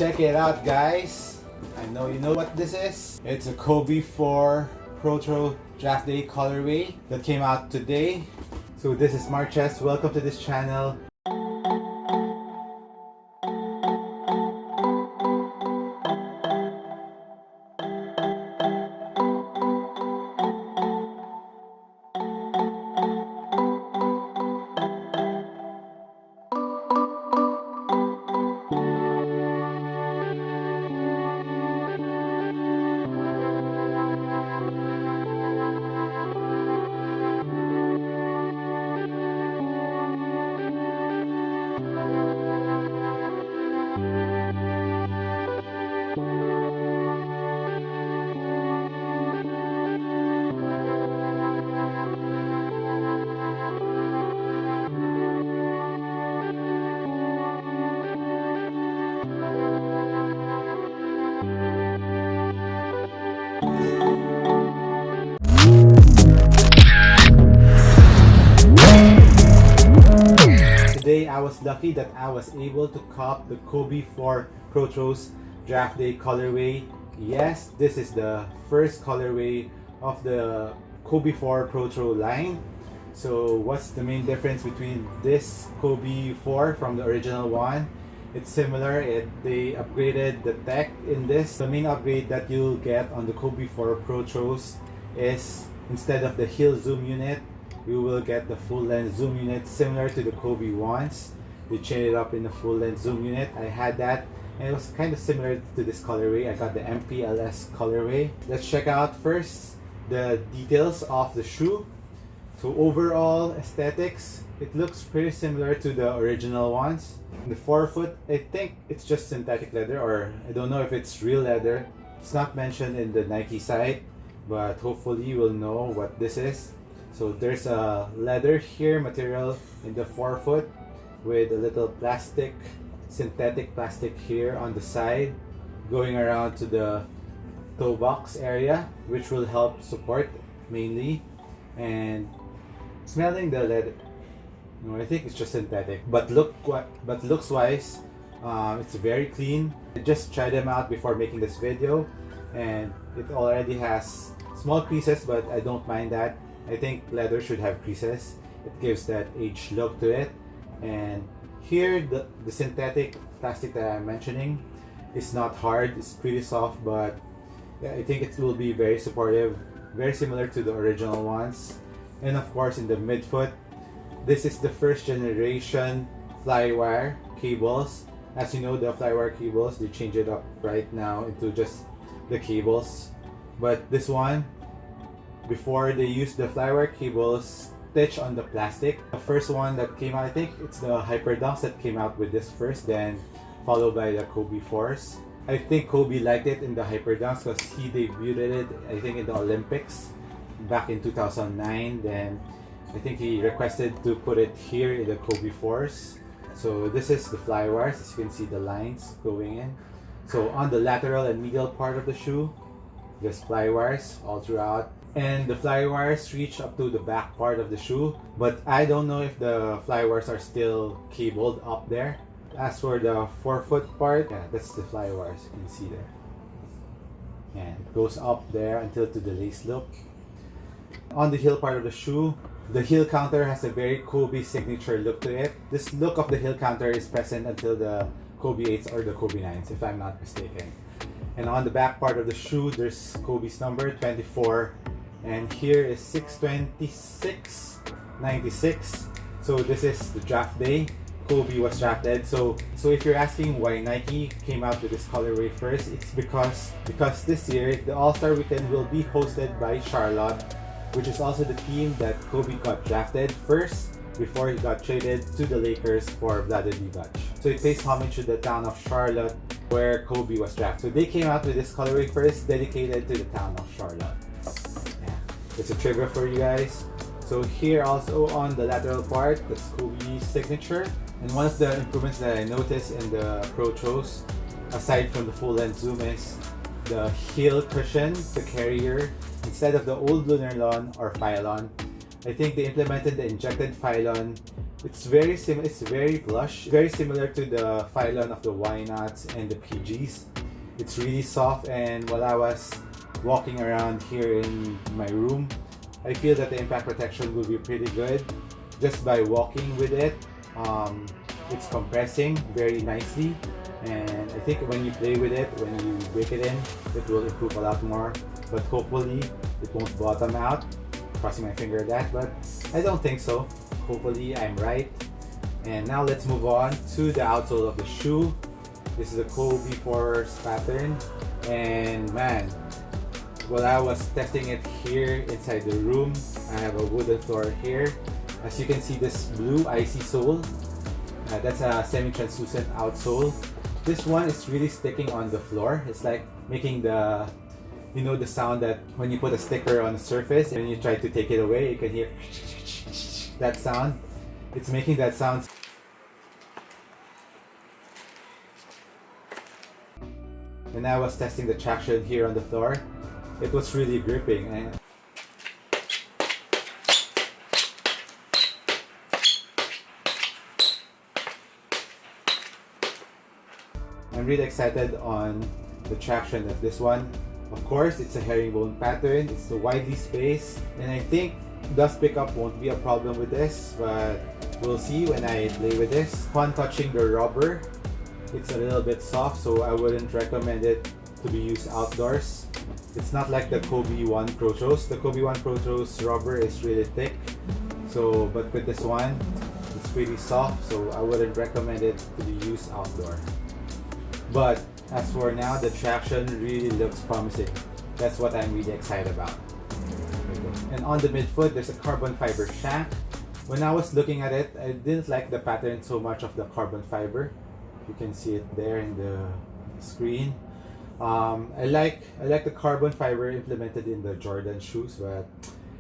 Check it out, guys. I know you know what this is. It's a Kobe 4 Protro Draft Day colorway that came out today. So this is Marches. Welcome to this channel. Today I was lucky that I was able to cop the Kobe 4 Protro's Draft Day colorway. Yes, this is the first colorway of the Kobe 4 Protro line. So what's the main difference between this Kobe 4 from the original one? It's similar. They upgraded the tech in this. The main upgrade that you'll get on the Kobe 4 Protros is instead of the hill zoom unit, you will get the full length zoom unit similar to the Kobe ones. They changed it up in the full length zoom unit. I had that and it was kind of similar to this colorway. I got the MPLS colorway. Let's check out first the details of the shoe. So overall aesthetics, it looks pretty similar to the original ones. The forefoot, I think it's just synthetic leather, or I don't know if it's real leather. It's not mentioned in the Nike site, but hopefully you will know what this is. So there's a leather here material in the forefoot with a little plastic, synthetic plastic here on the side going around to the toe box area, which will help support mainly. And smelling the leather, no, I think it's just synthetic, but looks wise, it's very clean. I just tried them out before making this video and it already has small creases, but I don't mind that. I think leather should have creases. It gives that aged look to it. And here the synthetic plastic that I'm mentioning is not hard, it's pretty soft, but yeah, I think it will be very supportive, very similar to the original ones. And of course in the midfoot, this is the first generation flywire cables. As you know, the flywire cables, they change it up right now into just the cables. But this one, before they used the flywire cables stitched on the plastic. The first one that came out, I think it's the Hyperdunks that came out with this first, then followed by the Kobe 4s. I think Kobe liked it in the Hyperdunks because he debuted it, I think, in the Olympics back in 2009. Then I think he requested to put it here in the Kobe 4s. So this is the flywires, as you can see the lines going in. So on the lateral and medial part of the shoe, there's flywires all throughout. And the flywires reach up to the back part of the shoe, but I don't know if the flywires are still cabled up there. As for the forefoot part, yeah, that's the flywires, you can see there. And it goes up there until to the lace loop. On the heel part of the shoe, the heel counter has a very Kobe signature look to it. This look of the heel counter is present until the Kobe 8s or the Kobe 9s, if I'm not mistaken. And on the back part of the shoe, there's Kobe's number 24. And here is 62696. So this is the draft day. Kobe was drafted. So if you're asking why Nike came out with this colorway first, it's because this year the All-Star Weekend will be hosted by Charlotte, which is also the team that Kobe got drafted first before he got traded to the Lakers for Vlade Divac. So it pays homage to the town of Charlotte where Kobe was drafted. So they came out with this colorway first, dedicated to the town of Charlotte. It's a trivia for you guys. So here also on the lateral part, that's Kobe's signature. And one of the improvements that I noticed in the Protros, aside from the full length zoom, is the heel cushion, the carrier. Instead of the old Lunarlon or Phylon, I think they implemented the injected phylon. It's very plush, very similar to the phylon of the Y knots and the PGs. It's really soft, and while I was walking around here in my room, I feel that the impact protection will be pretty good just by walking with it. It's compressing very nicely, and I think when you play with it, when you break it in, it will improve a lot more, but hopefully it won't bottom out. Crossing my finger at that, but I don't think so. Hopefully I'm right. And now let's move on to the outsole of the shoe. This is a Kobe Force pattern, and man, while I was testing it here inside the room, I have a wooden floor here. As you can see, this blue icy sole, that's a semi-translucent outsole. This one is really sticking on the floor. It's like making the, you know, the sound that when you put a sticker on a surface and you try to take it away, you can hear that sound. It's making that sound. When I was testing the traction here on the floor, it was really gripping. And I'm really excited on the traction of this one. Of course, it's a herringbone pattern. It's widely spaced, and I think dust pickup won't be a problem with this, but we'll see when I play with this. Upon touching the rubber, it's a little bit soft, so I wouldn't recommend it to be used outdoors. It's not like the Kobe 1 Protros. The Kobe 1 Protros rubber is really thick, so but with this one, it's pretty soft, so I wouldn't recommend it to be used outdoor. But as for now, the traction really looks promising. That's what I'm really excited about. And on the midfoot, there's a carbon fiber shank. When I was looking at it, I didn't like the pattern so much of the carbon fiber. You can see it there in the screen. I like the carbon fiber implemented in the Jordan shoes, but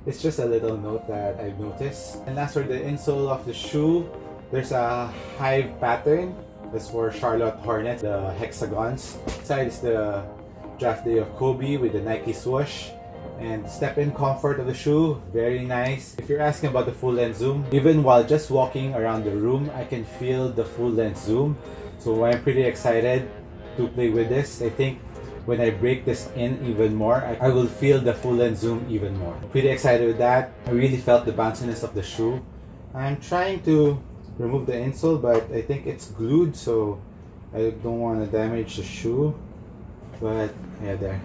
it's just a little note that I've noticed. And as for the insole of the shoe, there's a hive pattern. That's for Charlotte Hornets, the hexagons. Inside is the draft day of Kobe with the Nike swoosh. And step-in comfort of the shoe, very nice. If you're asking about the full length zoom, even while just walking around the room, I can feel the full length zoom. So I'm pretty excited to play with this. I think when I break this in even more, I will feel the full length zoom even more. Pretty excited with that. I really felt the bounciness of the shoe. I'm trying to remove the insole, but I think it's glued, so I don't want to damage the shoe. But yeah, there.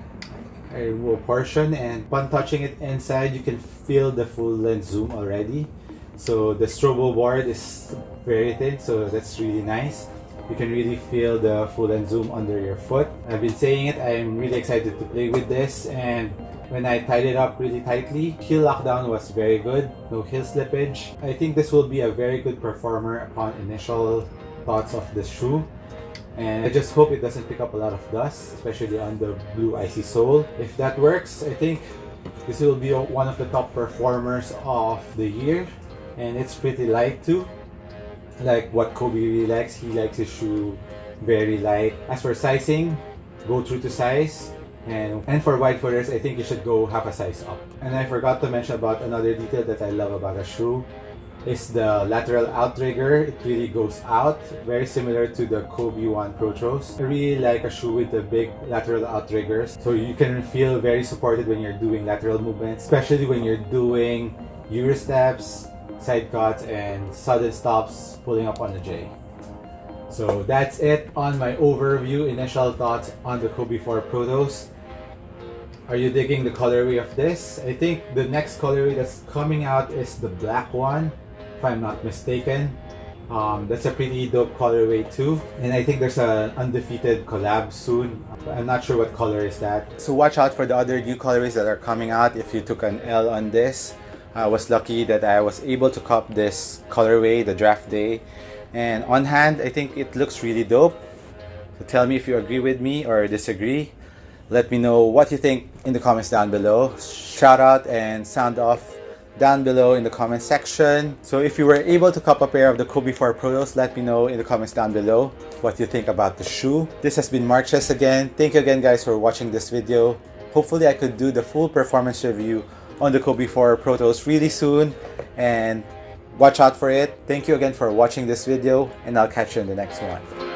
I remove a portion, and upon touching it inside, you can feel the full length zoom already. So the strobo board is very thin, so that's really nice. You can really feel the full length zoom under your foot. I've been saying it, I'm really excited to play with this, and when I tied it up really tightly, heel lockdown was very good, no heel slippage. I think this will be a very good performer upon initial thoughts of the shoe. And I just hope it doesn't pick up a lot of dust, especially on the blue icy sole. If that works, I think this will be one of the top performers of the year. And it's pretty light too. Like what Kobe really likes, he likes his shoe very light. As for sizing, go true to size. And for wide footers, I think you should go half a size up. And I forgot to mention about another detail that I love about a shoe. Is the lateral outrigger. It really goes out, very similar to the Kobe 1 Protros. I really like a shoe with the big lateral outriggers, so you can feel very supported when you're doing lateral movements, especially when you're doing Euro steps, side cuts, and sudden stops pulling up on the J. So that's it on my overview, initial thoughts on the Kobe 4 Protros. Are you digging the colorway of this? I think the next colorway that's coming out is the black one, if I'm not mistaken. That's a pretty dope colorway too. And I think there's an undefeated collab soon. I'm not sure what color is that. So watch out for the other new colorways that are coming out if you took an L on this. I was lucky that I was able to cop this colorway, the draft day. And on hand, I think it looks really dope. So tell me if you agree with me or disagree. Let me know what you think in the comments down below. Shout out and sound off down below in the comment section. So if you were able to cop a pair of the Kobe 4 Protos, let me know in the comments down below what you think about the shoe. This has been Marches again. Thank you again guys for watching this video. Hopefully I could do the full performance review on the Kobe 4 Protros really soon, and watch out for it. Thank you again for watching this video, and I'll catch you in the next one.